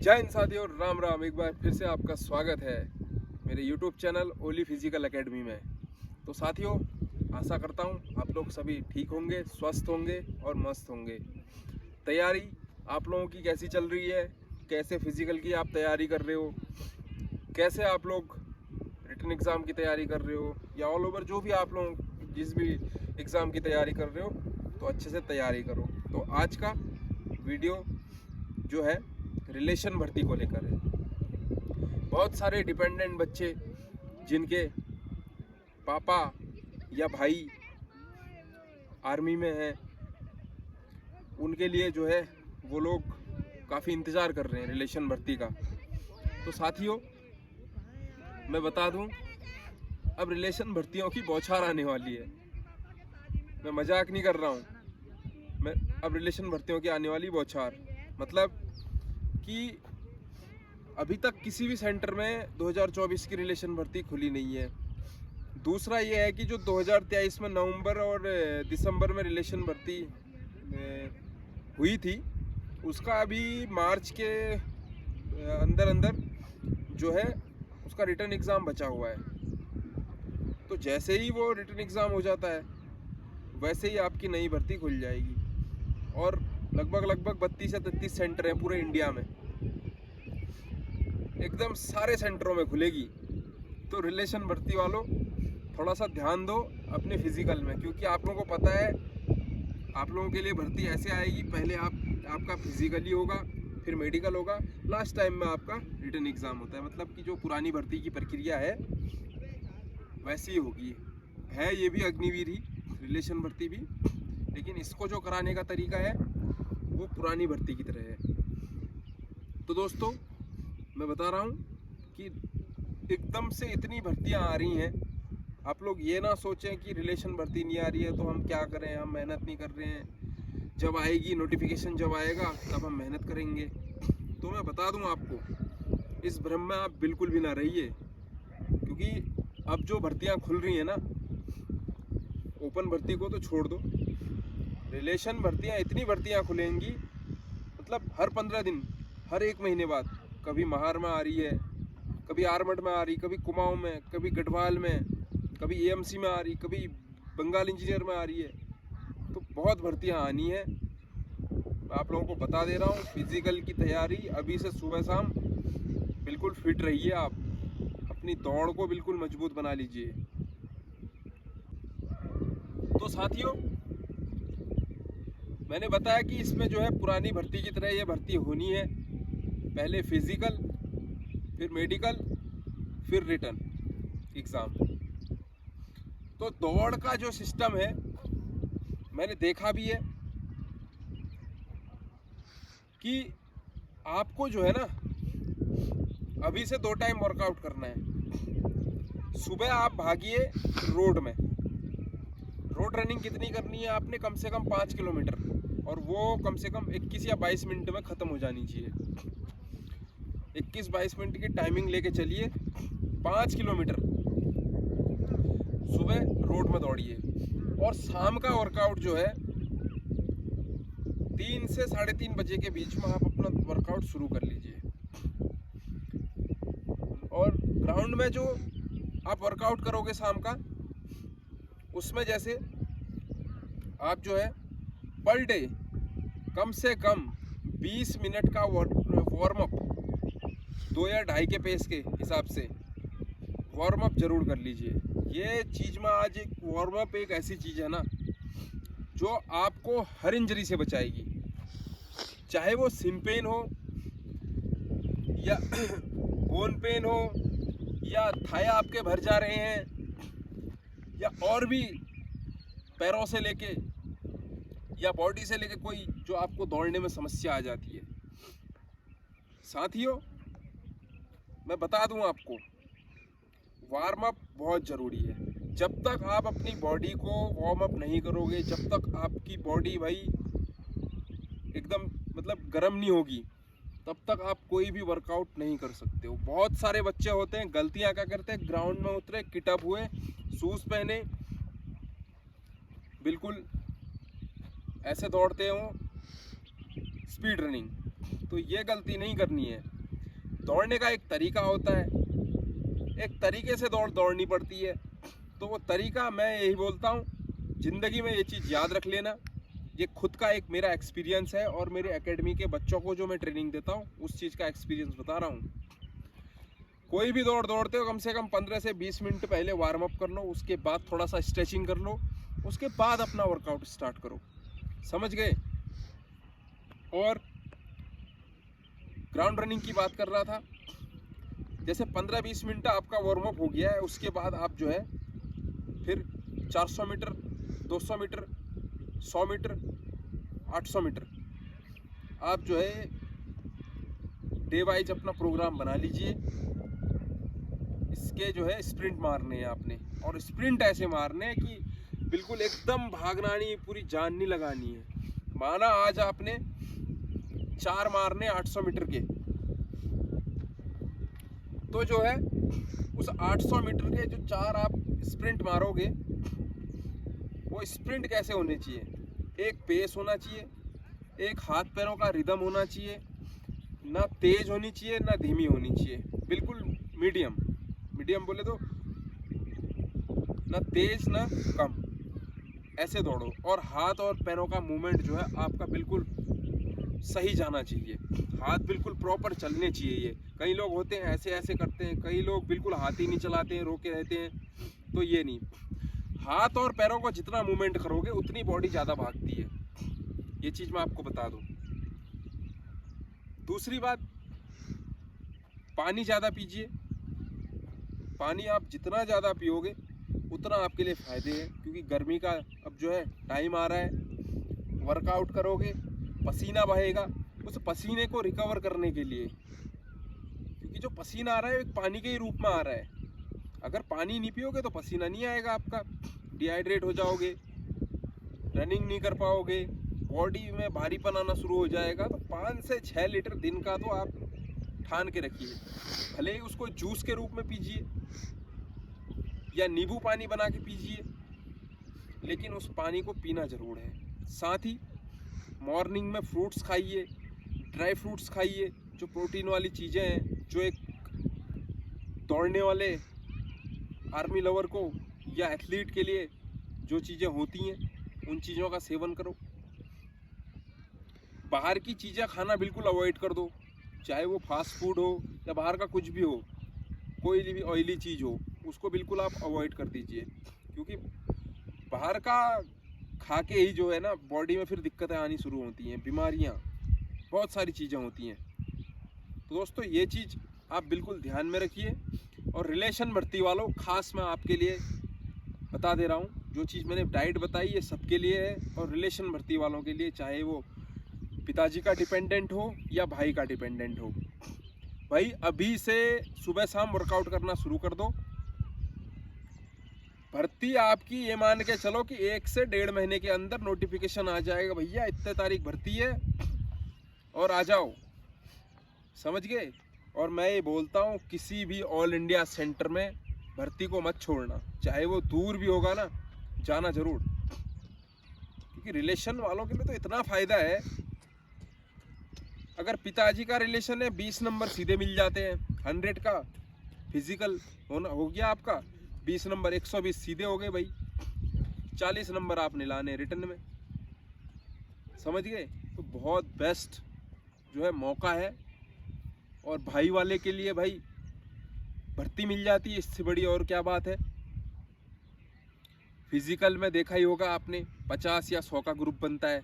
जय हिंद साथियों, राम राम। एक बार फिर से आपका स्वागत है मेरे YouTube चैनल ओली फिजिकल एकेडमी में। तो साथियों, आशा करता हूँ आप लोग सभी ठीक होंगे, स्वस्थ होंगे और मस्त होंगे। तैयारी आप लोगों की कैसी चल रही है? कैसे फिजिकल की आप तैयारी कर रहे हो? कैसे आप लोग रिटन एग्ज़ाम की तैयारी कर रहे हो, या ऑल ओवर जो भी आप लोग जिस भी एग्ज़ाम की तैयारी कर रहे हो, तो अच्छे से तैयारी करो। तो आज का वीडियो जो है रिलेशन भर्ती को लेकर है। बहुत सारे डिपेंडेंट बच्चे जिनके पापा या भाई आर्मी में हैं, उनके लिए जो है वो लोग काफ़ी इंतज़ार कर रहे हैं रिलेशन भर्ती का। तो साथियों, मैं बता दूं, अब रिलेशन भर्तियों की बौछार आने वाली है। मैं मजाक नहीं कर रहा हूं। अब रिलेशन भर्तियों की आने वाली बौछार, मतलब कि अभी तक किसी भी सेंटर में 2024 की रिलेशन भर्ती खुली नहीं है। दूसरा ये है कि जो 2023 में नवंबर और दिसंबर में रिलेशन भर्ती हुई थी, उसका अभी मार्च के अंदर अंदर जो है उसका रिटर्न एग्ज़ाम बचा हुआ है। तो जैसे ही वो रिटर्न एग्ज़ाम हो जाता है, वैसे ही आपकी नई भर्ती खुल जाएगी। और लगभग 32 या 33 सेंटर हैं पूरे इंडिया में, एकदम सारे सेंटरों में खुलेगी। तो रिलेशन भर्ती वालों, थोड़ा सा ध्यान दो अपने फिजिकल में, क्योंकि आप लोगों को पता है आप लोगों के लिए भर्ती ऐसे आएगी। पहले आपका फिजिकली होगा, फिर मेडिकल होगा, लास्ट टाइम में आपका रिटन एग्ज़ाम होता है। मतलब कि जो पुरानी भर्ती की प्रक्रिया है वैसी ही होगी। है ये भी अग्निवीर ही, रिलेशन भर्ती भी, लेकिन इसको जो कराने का तरीका है वो पुरानी भर्ती की तरह है। तो दोस्तों, मैं बता रहा हूँ कि एकदम से इतनी भर्तियाँ आ रही हैं, आप लोग ये ना सोचें कि रिलेशन भर्ती नहीं आ रही है तो हम क्या करें, हम मेहनत नहीं कर रहे हैं, जब आएगी नोटिफिकेशन, जब आएगा तब हम मेहनत करेंगे। तो मैं बता दूं आपको, इस भ्रम में आप बिल्कुल भी ना रहिए, क्योंकि अब जो भर्तियां खुल रही हैं ना, ओपन भर्ती को तो छोड़ दो, रिलेशन भर्तियां, इतनी भर्तियां खुलेंगी, मतलब हर 15 दिन, हर एक महीने बाद, कभी महार में आ रही है, कभी आर्मड में आ रही, कभी कुमाऊं में, कभी गढ़वाल में, कभी एएमसी में आ रही, कभी बंगाल इंजीनियर में आ रही है। तो बहुत भर्तियां आनी है। मैं आप लोगों को बता दे रहा हूँ, फिजिकल की तैयारी अभी से सुबह शाम बिल्कुल फिट रहिए। आप अपनी दौड़ को बिल्कुल मजबूत बना लीजिए। तो साथियों, मैंने बताया कि इसमें जो है पुरानी भर्ती की तरह ये भर्ती होनी है। पहले फिजिकल, फिर मेडिकल, फिर रिटन एग्ज़ाम। तो दौड़ का जो सिस्टम है, मैंने देखा भी है कि आपको जो है ना, अभी से 2 टाइम वर्कआउट करना है। सुबह आप भागिए रोड में। रोड रनिंग कितनी करनी है आपने? कम से कम 5 किलोमीटर, और वो कम से कम 21 या 22 मिनट में ख़त्म हो जानी चाहिए। 21-22 मिनट की टाइमिंग लेके चलिए। 5 किलोमीटर सुबह रोड में दौड़िए। और शाम का वर्कआउट जो है 3 से 3:30 बजे के बीच में आप अपना वर्कआउट शुरू कर लीजिए। और ग्राउंड में जो आप वर्कआउट करोगे शाम का, उसमें जैसे आप जो है पर डे कम से कम 20 मिनट का वार्म अप, 2 या 2.5 के पेस के हिसाब से वार्म अप जरूर कर लीजिए। ये चीज़ में आज एक वार्म अप एक ऐसी चीज़ है ना, जो आपको हर इंजरी से बचाएगी। चाहे वो सिन पेन हो, या बोन पेन हो, या थाया आपके भर जा रहे हैं, या और भी पैरों से लेके या बॉडी से लेके कोई जो आपको दौड़ने में समस्या आ जाती है। साथियों, मैं बता दूं आपको, वार्म अप बहुत ज़रूरी है। जब तक आप अपनी बॉडी को वार्म अप नहीं करोगे, जब तक आपकी बॉडी भाई एकदम मतलब गर्म नहीं होगी, तब तक आप कोई भी वर्कआउट नहीं कर सकते हो। बहुत सारे बच्चे होते हैं, गलतियां क्या करते हैं, ग्राउंड में उतरे, किटअप हुए, शूज़ पहने, बिल्कुल ऐसे दौड़ते हो स्पीड रनिंग। तो ये गलती नहीं करनी है। दौड़ने का एक तरीका होता है, एक तरीके से दौड़नी पड़ती है। तो वो तरीका मैं यही बोलता हूँ, ज़िंदगी में ये चीज़ याद रख लेना। ये खुद का एक मेरा एक्सपीरियंस है और मेरे एकेडमी के बच्चों को जो मैं ट्रेनिंग देता हूँ उस चीज़ का एक्सपीरियंस बता रहा हूँ। कोई भी दौड़ते हो कम से कम 15 से 20 मिनट पहले वार्म अप कर लो, उसके बाद थोड़ा सा स्ट्रेचिंग कर लो, उसके बाद अपना वर्कआउट स्टार्ट करो। समझ गए? और ग्राउंड रनिंग की बात कर रहा था, जैसे 15-20 मिनट आपका वार्म अप हो गया है, उसके बाद आप जो है फिर 400 मीटर, 200 मीटर, 100 मीटर, 800 मीटर आप जो है डे वाइज अपना प्रोग्राम बना लीजिए। इसके जो है स्प्रिंट मारने हैं आपने, और स्प्रिंट ऐसे मारने हैं कि बिल्कुल एकदम भागना नहीं, पूरी जान नहीं लगानी है। माना आज आपने 4 मारने 800 मीटर के, तो जो है उस 800 मीटर के जो 4 आप स्प्रिंट मारोगे, वो स्प्रिंट कैसे होने चाहिए? एक पेस होना चाहिए, एक हाथ पैरों का रिदम होना चाहिए, ना तेज होनी चाहिए ना धीमी होनी चाहिए, बिल्कुल मीडियम। मीडियम बोले तो ना तेज ना कम, ऐसे दौड़ो। और हाथ और पैरों का मूवमेंट जो है आपका बिल्कुल सही जाना चाहिए, हाथ बिल्कुल प्रॉपर चलने चाहिए। ये कई लोग होते हैं ऐसे ऐसे करते हैं, कई लोग बिल्कुल हाथ ही नहीं चलाते हैं, रोके रहते हैं। तो ये नहीं, हाथ और पैरों को जितना मूवमेंट करोगे उतनी बॉडी ज़्यादा भागती है, ये चीज़ मैं आपको बता दूं। दूसरी बात, पानी ज़्यादा पीजिए। पानी आप जितना ज़्यादा पियोगे उतना आपके लिए फ़ायदे हैं, क्योंकि गर्मी का अब जो है टाइम आ रहा है, वर्कआउट करोगे, पसीना बहेगा, उस पसीने को रिकवर करने के लिए, क्योंकि जो पसीना आ रहा है एक पानी के ही रूप में आ रहा है। अगर पानी नहीं पियोगे तो पसीना नहीं आएगा आपका, डिहाइड्रेट हो जाओगे, रनिंग नहीं कर पाओगे, बॉडी में भारीपन आना शुरू हो जाएगा। तो 5 से 6 लीटर दिन का तो आप ठान के रखिए, भले ही उसको जूस के रूप में पीजिए या नींबू पानी बना के पीजिए, लेकिन उस पानी को पीना ज़रूर है। साथ ही मॉर्निंग में फ्रूट्स खाइए, ड्राई फ्रूट्स खाइए, जो प्रोटीन वाली चीज़ें हैं, जो एक दौड़ने वाले आर्मी लवर को या एथलीट के लिए जो चीज़ें होती हैं उन चीज़ों का सेवन करो। बाहर की चीज़ें खाना बिल्कुल अवॉइड कर दो, चाहे वो फास्ट फूड हो या बाहर का कुछ भी हो, कोई भी ऑयली चीज़ हो, उसको बिल्कुल आप अवॉइड कर दीजिए, क्योंकि बाहर का खा के ही जो है ना बॉडी में फिर दिक्कतें आनी शुरू होती हैं, बीमारियां, बहुत सारी चीज़ें होती हैं। तो दोस्तों ये चीज़ आप बिल्कुल ध्यान में रखिए। और रिलेशन भर्ती वालों, खास मैं आपके लिए बता दे रहा हूँ, जो चीज़ मैंने डाइट बताई ये सबके लिए है, और रिलेशन भर्ती वालों के लिए, चाहे वो पिताजी का डिपेंडेंट हो या भाई का डिपेंडेंट हो, भाई अभी से सुबह शाम वर्कआउट करना शुरू कर दो। भर्ती आपकी ये मान के चलो कि 1 से 1.5 महीने के अंदर नोटिफिकेशन आ जाएगा, भैया इतने तारीख भर्ती है और आ जाओ। समझ गए? और मैं ये बोलता हूँ, किसी भी ऑल इंडिया सेंटर में भर्ती को मत छोड़ना, चाहे वो दूर भी होगा ना, जाना जरूर, क्योंकि रिलेशन वालों के लिए तो इतना फ़ायदा है। अगर पिताजी का रिलेशन है, 20 नंबर सीधे मिल जाते हैं। 100 का फिजिकल होना हो गया आपका, 20 नंबर 120 सीधे हो गए भाई, 40 नंबर आपने लाने रिटर्न में। समझ गए? तो बहुत बेस्ट जो है मौका है, और भाई वाले के लिए भाई भर्ती मिल जाती है, इससे बड़ी और क्या बात है। फिजिकल में देखा ही होगा आपने, 50 या 100 का ग्रुप बनता है।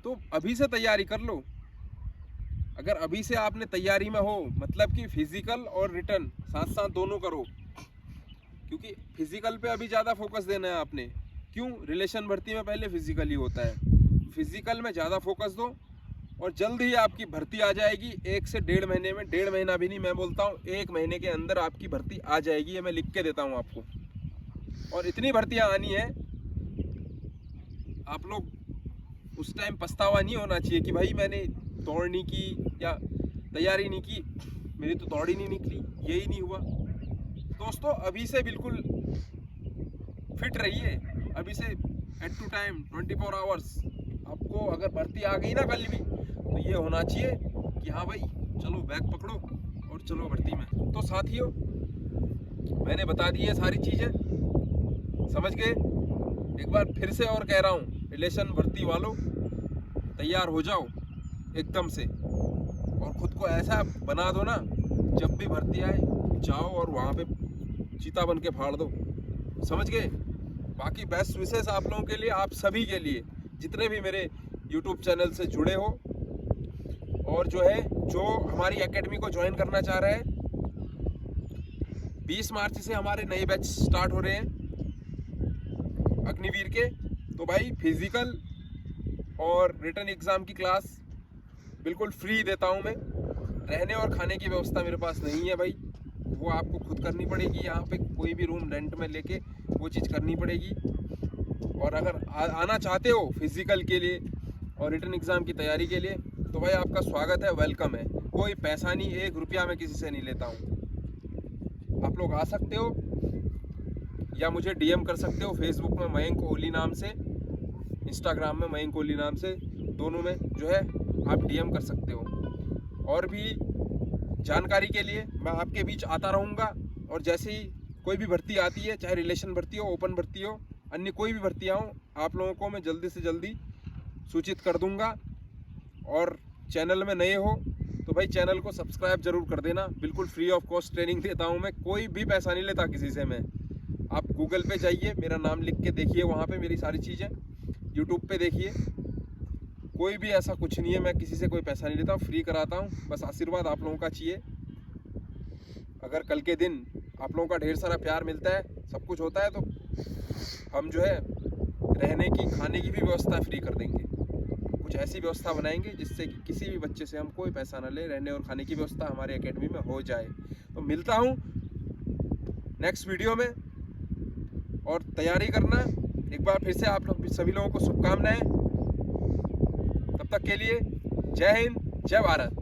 तो अभी से तैयारी कर लो। अगर अभी से आपने तैयारी में हो, मतलब कि फिजिकल और रिटर्न साथ साथ दोनों करो, क्योंकि फिजिकल पे अभी ज़्यादा फोकस देना है आपने। क्यों? रिलेशन भर्ती में पहले फिजिकल ही होता है, फिजिकल में ज़्यादा फोकस दो, और जल्द ही आपकी भर्ती आ जाएगी। 1 से 1.5 महीने में, 1.5 महीना भी नहीं, मैं बोलता हूँ 1 महीने के अंदर आपकी भर्ती आ जाएगी। ये मैं लिख के देता हूँ आपको। और इतनी भर्तियाँ आनी है, आप लोग उस टाइम पछतावा नहीं होना चाहिए कि भाई मैंने दौड़ नहीं की या तैयारी नहीं की, मेरी तो दौड़ ही नहीं निकली, यही नहीं हुआ। दोस्तों अभी से बिल्कुल फिट रहिए, अभी से एट टू टाइम 24 आवर्स। आपको अगर भर्ती आ गई ना कल भी, तो ये होना चाहिए कि हाँ भाई चलो बैग पकड़ो और चलो भर्ती में। तो साथियों, मैंने बता दी है सारी चीज़ें, समझ गए। एक बार फिर से और कह रहा हूँ, रिलेशन भर्ती वालों तैयार हो जाओ एकदम से, और खुद को ऐसा बना दो ना, जब भी भर्ती आए जाओ और वहाँ पे चीता बन के फाड़ दो, समझ गए। बाकी बेस्ट विशेष आप लोगों के लिए, आप सभी के लिए, जितने भी मेरे यूट्यूब चैनल से जुड़े हो और जो हमारी एकेडमी को ज्वाइन करना चाह रहे हैं। 20 मार्च से हमारे नए बैच स्टार्ट हो रहे हैं अग्निवीर के। तो भाई फिजिकल और रिटन एग्ज़ाम की क्लास बिल्कुल फ्री देता हूं मैं। रहने और खाने की व्यवस्था मेरे पास नहीं है भाई, वो आपको खुद करनी पड़ेगी। यहाँ पे कोई भी रूम रेंट में लेके वो चीज़ करनी पड़ेगी। और अगर आना चाहते हो फिजिकल के लिए और रिटन एग्ज़ाम की तैयारी के लिए, तो भाई आपका स्वागत है, वेलकम है। कोई पैसा नहीं, 1 रुपया मैं किसी से नहीं लेता हूँ। आप लोग आ सकते हो या मुझे डीएम कर सकते हो फेसबुक में मयंक ओली नाम से, इंस्टाग्राम में मयंक ओली नाम से, दोनों में आप डीएम कर सकते हो। और भी जानकारी के लिए मैं आपके बीच आता रहूँगा, और जैसे ही कोई भी भर्ती आती है, चाहे रिलेशन भर्ती हो, ओपन भर्ती हो, अन्य कोई भी भर्तियाँ हो, आप लोगों को मैं जल्दी से जल्दी सूचित कर दूँगा। और चैनल में नए हो तो भाई चैनल को सब्सक्राइब जरूर कर देना, बिल्कुल फ्री ऑफ कॉस्ट ट्रेनिंग देता हूँ मैं, कोई भी पैसा नहीं लेता किसी से मैं। आप गूगल पे जाइए, मेरा नाम लिख के देखिए, वहाँ पे मेरी सारी चीज़ें, यूट्यूब पे देखिए, कोई भी ऐसा कुछ नहीं है, मैं किसी से कोई पैसा नहीं लेता हूँ, फ्री कराता हूँ। बस आशीर्वाद आप लोगों का चाहिए। अगर कल के दिन आप लोगों का ढेर सारा प्यार मिलता है, सब कुछ होता है, तो हम रहने की खाने की भी व्यवस्था फ्री कर देंगे। कुछ ऐसी व्यवस्था बनाएंगे जिससे कि किसी भी बच्चे से हम कोई पैसा ना ले, रहने और खाने की व्यवस्था हमारे एकेडमी में हो जाए। तो मिलता हूँ नेक्स्ट वीडियो में, और तैयारी करना। एक बार फिर से आप लोग सभी लोगों को शुभकामनाएं। तब तक के लिए जय हिंद, जय भारत।